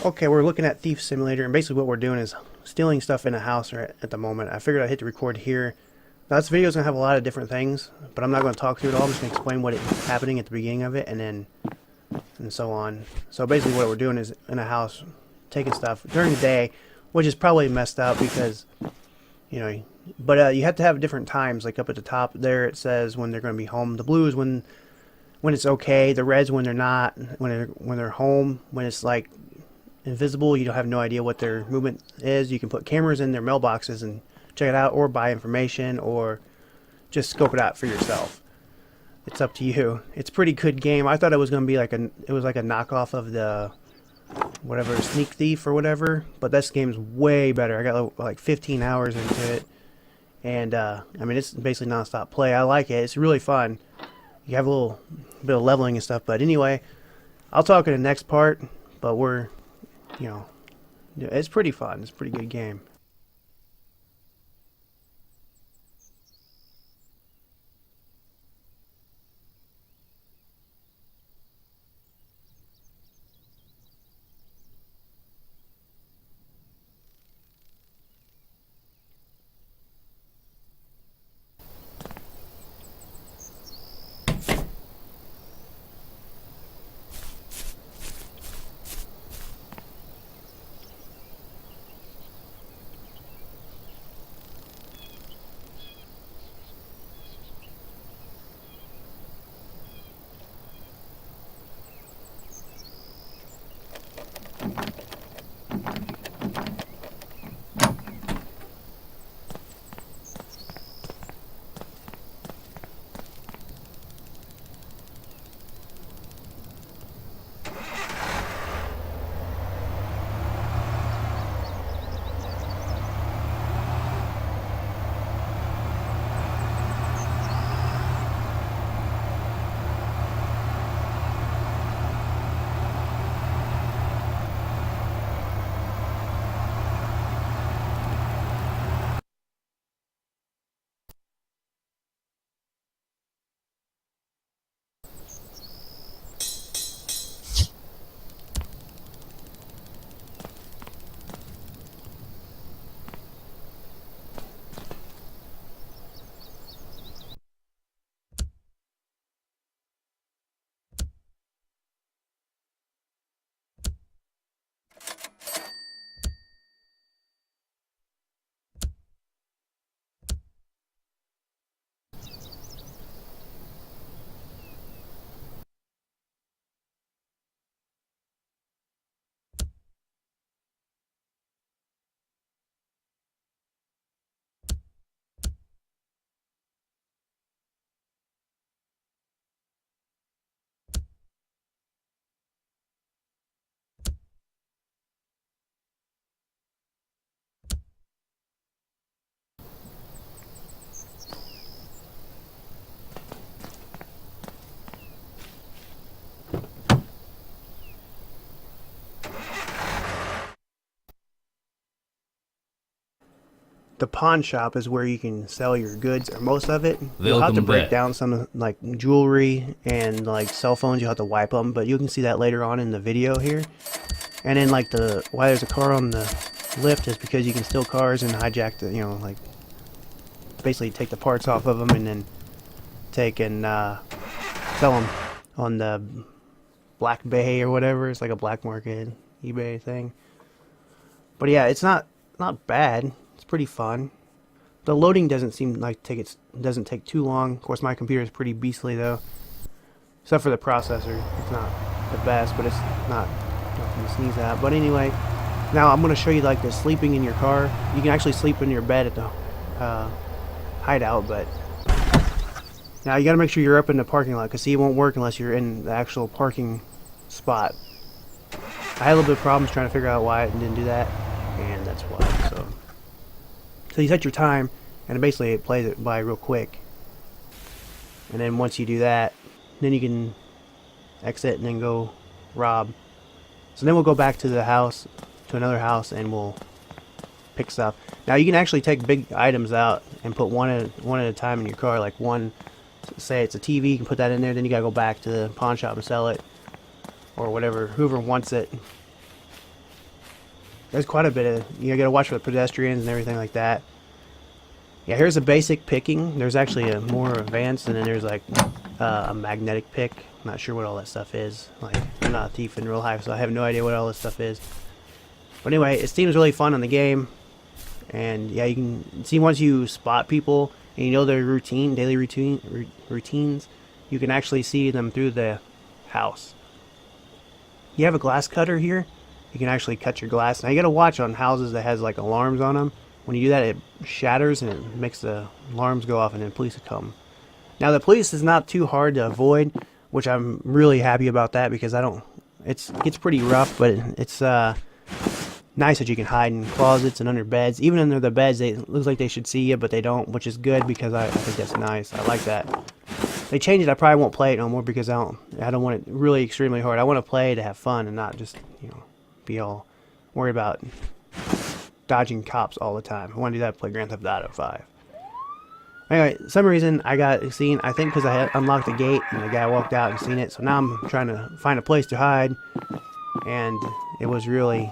Okay, we're looking at Thief Simulator, and basically what we're doing is stealing stuff in a house right at the moment. I figured I'd hit the record here. Now this video is going to have a lot of different things, but I'm not going to talk through it all. I'm just going to explain what is happening at the beginning of it, and so on. So basically what we're doing is in a house, taking stuff during the day, which is probably messed up because, you know, but you have to have different times. Like up at the top there it says when they're going to be home. The blue is when it's okay. The red's when they're not, when they're home. When it's like invisible, you don't have no idea what their movement is. You can put cameras in their mailboxes and check it out, or buy information, or just scope it out for yourself. It's up to you. It's a pretty good game. I thought it was going to be like it was like a knockoff of the whatever Sneak Thief or whatever, but this game's way better. I got like 15 hours into it, and I mean it's basically non-stop play. I like it. It's really fun. You have a little bit of leveling and stuff, but anyway, I'll talk in the next part. But you know, it's pretty fun. It's a pretty good game. The pawn shop is where you can sell your goods, or most of it. You'll have to Welcome break back. down some like jewelry and like cell phones. You'll have to wipe them, but you can see that later on in the video here. And then like why there's a car on the lift is because you can steal cars and hijack the, like basically take the parts off of them and then take and sell them on the Black Bay or whatever. It's like a black market eBay thing. But yeah, it's not bad. It's pretty fun. The loading doesn't seem like doesn't take too long. Of course, my computer is pretty beastly though, except for the processor. It's not the best, but it's not nothing to sneeze at. But anyway, now I'm going to show you like the sleeping in your car. You can actually sleep in your bed at the hideout, but now you got to make sure you're up in the parking lot, because see, it won't work unless you're in the actual parking spot. I had a little bit of problems trying to figure out why it didn't do that, and that's why. So you set your time, and basically it plays it by real quick. And then once you do that, then you can exit and then go rob. So then we'll go back to the house, to another house, and we'll pick stuff. Now you can actually take big items out and put one at a time in your car. Like one, say it's a TV, you can put that in there. Then you gotta go back to the pawn shop and sell it, or whatever, whoever wants it. There's quite a bit of, you gotta watch for the pedestrians and everything like that. Yeah, here's a basic picking. There's actually a more advanced, and then there's like a magnetic pick. I'm not sure what all that stuff is. Like, I'm not a thief in real life, so I have no idea what all this stuff is. But anyway, it seems really fun on the game. And yeah, you can see once you spot people and you know their daily routines, you can actually see them through the house. You have a glass cutter here. You can actually cut your glass. Now you gotta watch on houses that has like alarms on them. When you do that, it shatters and it makes the alarms go off, and then police will come. Now the police is not too hard to avoid, which I'm really happy about that because I don't. It gets pretty rough, but it's nice that you can hide in closets and under beds. Even under the beds, it looks like they should see you, but they don't, which is good because I think that's nice. I like that. They change it, I probably won't play it no more because I don't want it really extremely hard. I want to play to have fun and not just, be all worried about dodging cops all the time. I want to do that, play Grand Theft Auto 5. Anyway, some reason I got seen, I think because I had unlocked the gate and the guy walked out and seen it, so now I'm trying to find a place to hide, and it was really,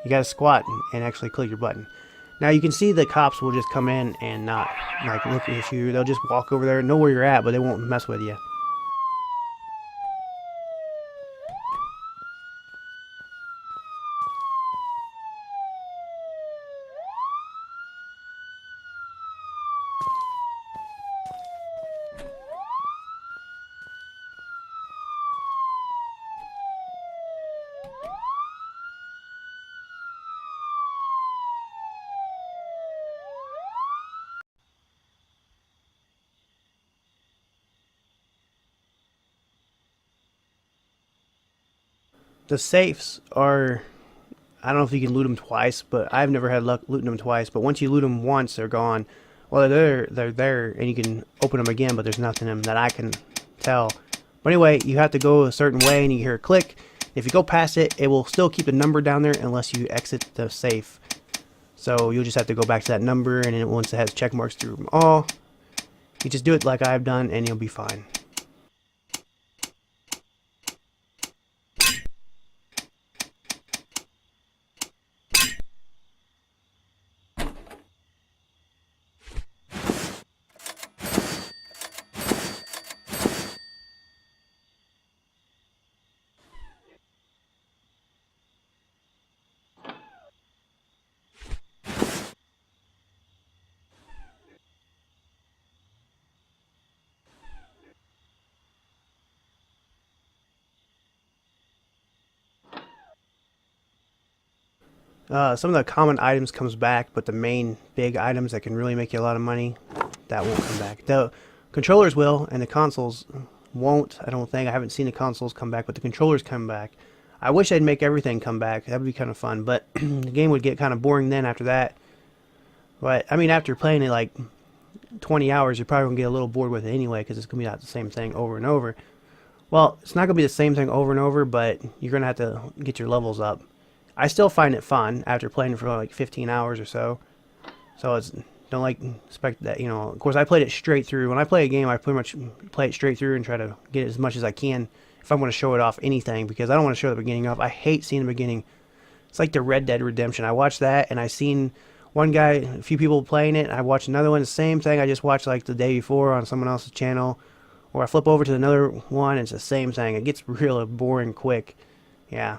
you gotta squat and actually click your button. Now you can see the cops will just come in and not like look at you. They'll just walk over there, know where you're at, but they won't mess with you. The safes are, I don't know if you can loot them twice, but I've never had luck looting them twice. But once you loot them once, they're gone. Well, they're there, and you can open them again, but there's nothing in them that I can tell. But anyway, you have to go a certain way, and you hear a click. If you go past it, it will still keep the number down there unless you exit the safe. So you'll just have to go back to that number, and then once it has check marks through them all, you just do it like I've done, and you'll be fine. Some of the common items comes back, but the main big items that can really make you a lot of money, that won't come back. The controllers will, and the consoles won't. I don't think. I haven't seen the consoles come back, but the controllers come back. I wish they'd make everything come back. That would be kind of fun, but the game would get kind of boring then after that. But, I mean, after playing it like 20 hours, you're probably going to get a little bored with it anyway, because it's going to be not the same thing over and over. Well, it's not going to be the same thing over and over, but you're going to have to get your levels up. I still find it fun after playing for like 15 hours or so. So it's don't like expect that, Of course, I played it straight through. When I play a game, I pretty much play it straight through and try to get as much as I can if I'm going to show it off anything, because I don't want to show the beginning off. I hate seeing the beginning. It's like the Red Dead Redemption. I watched that and I seen one guy, a few people playing it. I watched another one, the same thing I just watched like the day before on someone else's channel. Or I flip over to another one, and it's the same thing. It gets real boring quick. Yeah.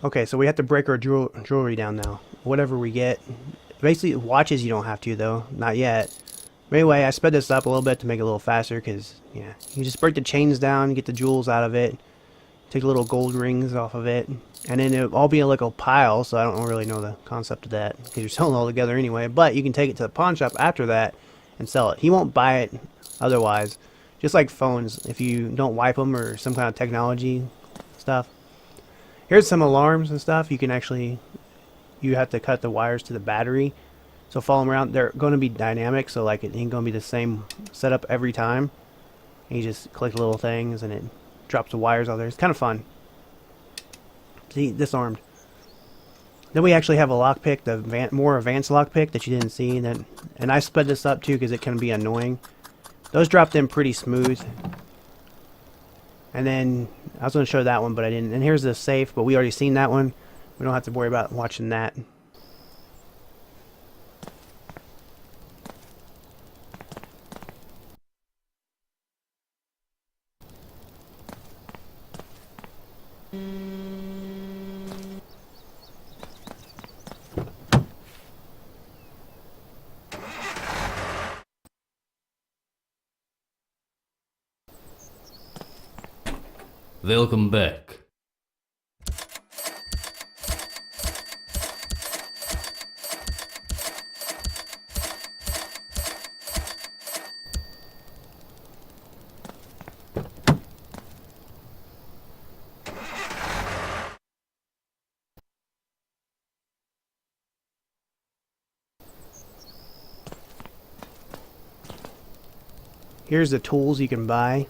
Okay, so we have to break our jewelry down now. Whatever we get. Basically, watches you don't have to, though. Not yet. But anyway, I sped this up a little bit to make it a little faster, because, yeah, you just break the chains down, get the jewels out of it, take the little gold rings off of it, and then it'll all be like a pile, so I don't really know the concept of that, because you're selling it all together anyway, but you can take it to the pawn shop after that and sell it. He won't buy it otherwise. Just like phones, if you don't wipe them or some kind of technology stuff. Here's some alarms and stuff. You can actually, you have to cut the wires to the battery. So follow them around. They're going to be dynamic, so like it ain't going to be the same setup every time. And you just click little things and it drops the wires out there. It's kind of fun. See, disarmed. Then we actually have a lockpick, the more advanced lockpick that you didn't see. And I sped this up too because it can be annoying. Those dropped in pretty smooth. And then I was going to show that one, but I didn't. And here's the safe, but we already seen that one. We don't have to worry about watching that. Welcome back. Here's the tools you can buy.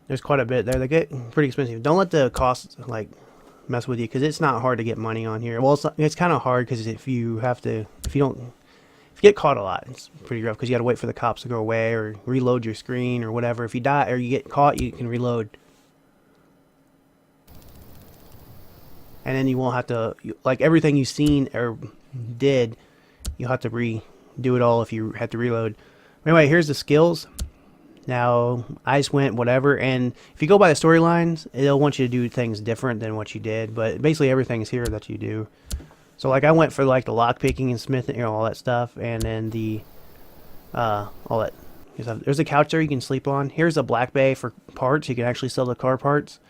There's quite a bit there. They get pretty expensive. Don't let the cost like mess with you, because it's not hard to get money on here. Well, it's kind of hard because if you get caught a lot, it's pretty rough because you got to wait for the cops to go away or reload your screen or whatever. If you die or you get caught, you can reload. And then you won't have to, like everything you've seen or did, you'll have to redo it all if you have to reload. Anyway, here's the skills. Now, I just went whatever, and if you go by the storylines, it'll want you to do things different than what you did, but basically everything's here that you do. So, like, I went for, like, the lockpicking and smithing, all that stuff, and then the, all that. There's a couch there you can sleep on. Here's a black bay for parts. You can actually sell the car parts.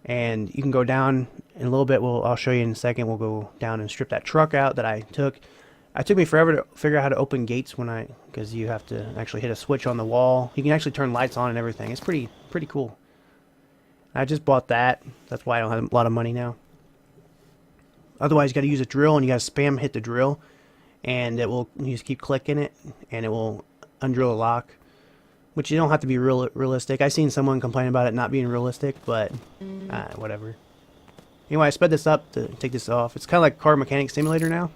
And you can go down in a little bit. I'll show you in a second. We'll go down and strip that truck out that I took. It took me forever to figure out how to open gates because you have to actually hit a switch on the wall. You can actually turn lights on and everything. It's pretty cool. I just bought that. That's why I don't have a lot of money now. Otherwise, you got to use a drill and you got to spam hit the drill, and you just keep clicking it, and it will undrill a lock. Which you don't have to be realistic. I've seen someone complain about it not being realistic, but whatever. Anyway, I sped this up to take this off. It's kind of like Car Mechanic Simulator now.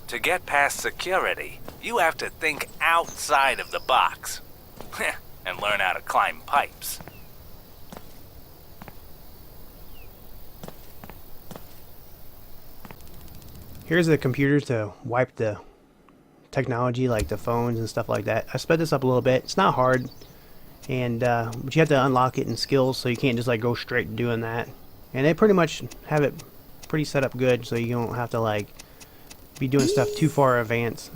To get past security, you have to think outside of the box. And learn how to climb pipes. Here's the computer to wipe the technology, like the phones and stuff like that. I sped this up a little bit. It's not hard, and but you have to unlock it in skills, so you can't just like go straight to doing that. And they pretty much have it pretty set up good, so you don't have to like be doing stuff too far advanced.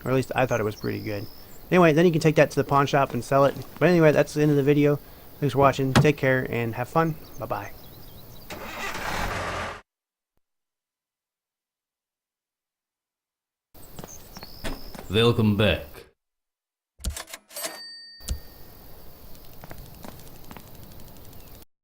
Or at least I thought it was pretty good. Anyway, then you can take that to the pawn shop and sell it. But anyway, that's the end of the video. Thanks for watching. Take care and have fun. Bye-bye. Welcome back.